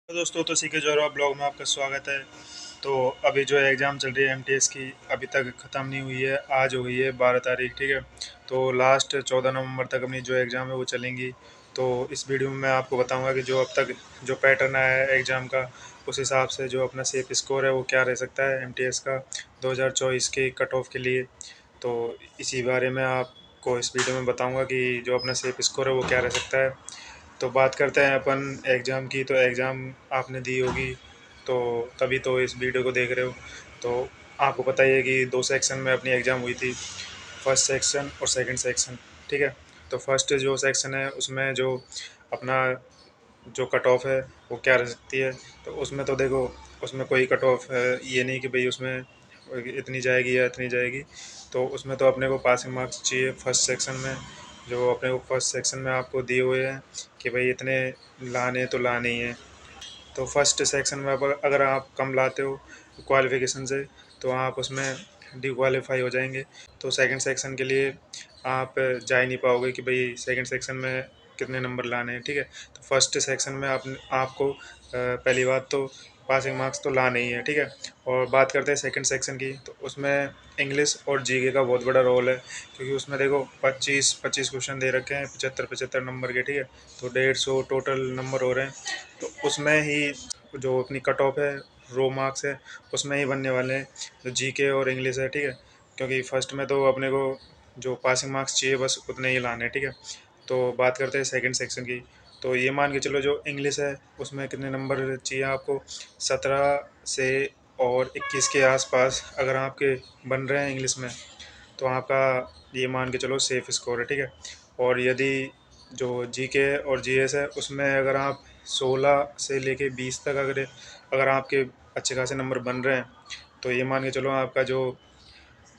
तो दोस्तों तो सीखे जोरा ब्लॉग में आपका स्वागत है। तो अभी जो एग्ज़ाम चल रही है एमटीएस की, अभी तक ख़त्म नहीं हुई है। आज हो गई है 12 तारीख, ठीक है। तो लास्ट 14 नवंबर तक अपनी जो एग्ज़ाम है वो चलेंगी। तो इस वीडियो में मैं आपको बताऊंगा कि जो अब तक जो पैटर्न आया है एग्ज़ाम का, उस हिसाब से जो अपना सेफ स्कोर है वो क्या रह सकता है एमटीएस का 2024 के कट ऑफ के लिए। तो इसी बारे में आपको इस वीडियो में बताऊँगा कि जो अपना सेफ स्कोर है वो क्या रह सकता है। तो बात करते हैं अपन एग्ज़ाम की। तो एग्ज़ाम आपने दी होगी, तो तभी तो इस वीडियो को देख रहे हो। तो आपको पता ही है कि दो सेक्शन में अपनी एग्ज़ाम हुई थी, फर्स्ट सेक्शन और सेकंड सेक्शन, ठीक है। तो फर्स्ट जो सेक्शन है उसमें जो अपना जो कट ऑफ है वो क्या रह सकती है। तो उसमें तो देखो, उसमें कोई कट ऑफ है ये नहीं कि भाई उसमें इतनी जाएगी या इतनी जाएगी। तो उसमें तो अपने को पासिंग मार्क्स चाहिए फर्स्ट सेक्शन में। जो अपने को फर्स्ट सेक्शन में आपको दिए हुए हैं कि भाई इतने लाने तो लाने ही हैं। तो फर्स्ट सेक्शन में अगर आप कम लाते हो क्वालिफिकेशन से, तो आप उसमें डिक्वालीफाई हो जाएंगे। तो सेकंड सेक्शन के लिए आप जा ही नहीं पाओगे कि भाई सेकंड सेक्शन में कितने नंबर लाने हैं, ठीक है। तो फर्स्ट सेक्शन में आपको पहली बात तो पासिंग मार्क्स तो लाने ही है, ठीक है। और बात करते हैं सेकंड सेक्शन की, तो उसमें इंग्लिश और जीके का बहुत बड़ा रोल है। क्योंकि उसमें देखो 25-25 क्वेश्चन दे रखे हैं, 75-75 नंबर के, ठीक है। तो 150 टोटल नंबर हो रहे हैं। तो उसमें ही जो अपनी कट ऑफ है, रो मार्क्स है, उसमें ही बनने वाले हैं जो जीके और इंग्लिश है, ठीक है। क्योंकि फर्स्ट में तो अपने को जो पासिंग मार्क्स चाहिए बस उतने ही लाने हैं, ठीक है। तो बात करते हैं सेकंड सेक्शन की। तो ये मान के चलो जो इंग्लिश है उसमें कितने नंबर चाहिए आपको, 17 से और 21 के आसपास अगर आपके बन रहे हैं इंग्लिश में, तो आपका ये मान के चलो सेफ स्कोर है, ठीक है। और यदि जो जीके और जीएस है उसमें अगर आप 16 से लेके 20 तक अगर अगर आपके अच्छे खासे नंबर बन रहे हैं, तो ये मान के चलो आपका जो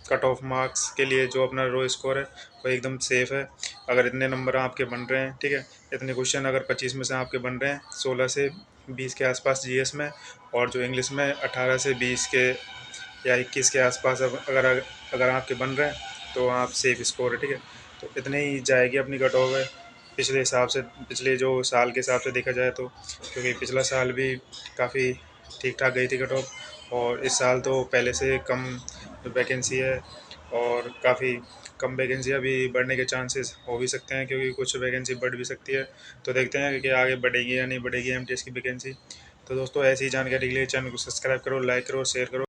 कट ऑफ मार्क्स के लिए जो अपना रो स्कोर है वो एकदम सेफ है। अगर इतने नंबर आपके बन रहे हैं, ठीक है, इतने क्वेश्चन अगर 25 में से आपके बन रहे हैं 16 से 20 के आसपास जीएस में, और जो इंग्लिश में 18 से 20 के या 21 के आसपास अगर अगर आपके बन रहे हैं, तो आप सेफ स्कोर है, ठीक है। तो इतने ही जाएगी अपनी कट ऑफ है। पिछले हिसाब से, पिछले जो साल के हिसाब से देखा जाए तो, क्योंकि पिछला साल भी काफ़ी ठीक ठाक गई थी कट ऑफ, और इस साल तो पहले से कम वैकेंसी है। और काफ़ी कम वैकेंसियाँ भी बढ़ने के चांसेस हो भी सकते हैं, क्योंकि कुछ वैकेंसी बढ़ भी सकती है। तो देखते हैं कि आगे बढ़ेगी या नहीं बढ़ेगी एमटीएस की वैकेंसी। तो दोस्तों ऐसी जानकारी के लिए चैनल को सब्सक्राइब करो, लाइक करो, शेयर करो।